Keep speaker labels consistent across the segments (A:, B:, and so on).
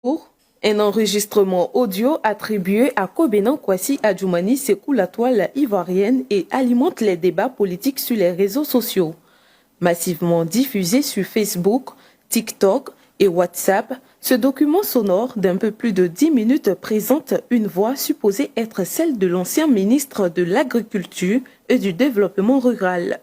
A: Un enregistrement audio attribué à Kobenan Kwasi Adjoumani secoue la toile ivoirienne et alimente les débats politiques sur les réseaux sociaux. Massivement diffusé sur Facebook, TikTok et WhatsApp, ce document sonore d'un peu plus de 10 minutes présente une voix supposée être celle de l'ancien ministre de l'Agriculture et du Développement rural.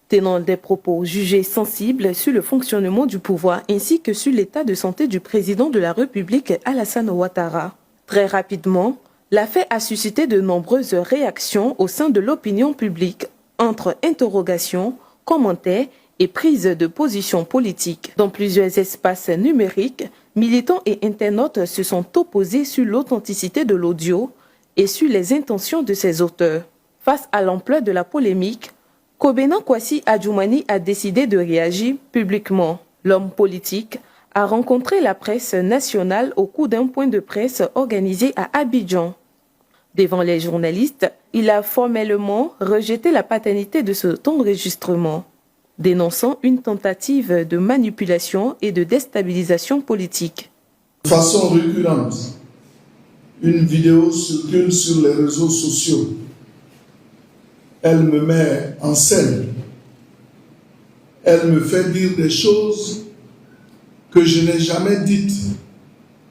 A: Tenant des propos jugés sensibles sur le fonctionnement du pouvoir ainsi que sur l'état de santé du président de la République Alassane Ouattara. Très rapidement, l'affaire a suscité de nombreuses réactions au sein de l'opinion publique, entre interrogations, commentaires et prises de position politique. Dans plusieurs espaces numériques, militants et internautes se sont opposés sur l'authenticité de l'audio et sur les intentions de ses auteurs. Face à l'ampleur de la polémique, Kobenan Kwasi Adjoumani a décidé de réagir publiquement. L'homme politique a rencontré la presse nationale au cours d'un point de presse organisé à Abidjan. Devant les journalistes, il a formellement rejeté la paternité de cet enregistrement, dénonçant une tentative de manipulation et de déstabilisation politique.
B: De façon récurrente, une vidéo circule sur les réseaux sociaux. Elle me met en scène. Elle me fait dire des choses que je n'ai jamais dites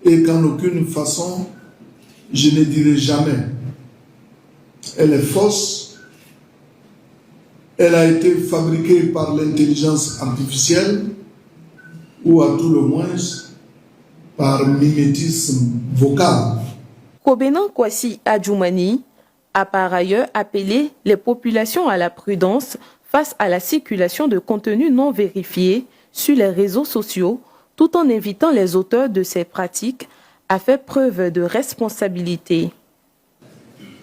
B: et qu'en aucune façon je ne dirai jamais. Elle est fausse. Elle a été fabriquée par l'intelligence artificielle ou à tout le moins par mimétisme vocal.
A: Kobenan Kwasi Adjoumani a par ailleurs appelé les populations à la prudence face à la circulation de contenus non vérifiés sur les réseaux sociaux, tout en invitant les auteurs de ces pratiques à faire preuve de responsabilité.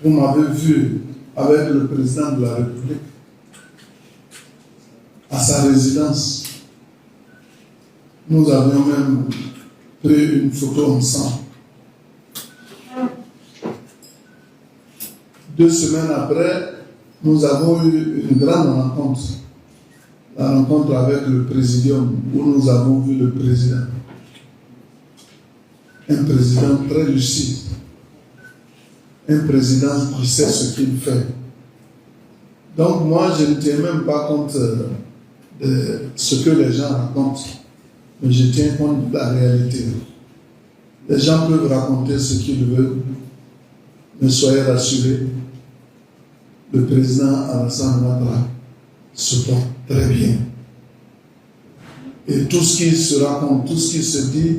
B: Vous m'avez vu avec le président de la République à sa résidence. Nous avions même pris une photo ensemble. 2 semaines après, nous avons eu une grande rencontre. La rencontre avec le présidium, où nous avons vu le président. Un président très lucide. Un président qui sait ce qu'il fait. Donc moi, je ne tiens même pas compte de ce que les gens racontent, mais je tiens compte de la réalité. Les gens peuvent raconter ce qu'ils veulent, mais soyez rassurés, le président Alassane Ouattara se porte très bien. Et tout ce qui se raconte, tout ce qui se dit,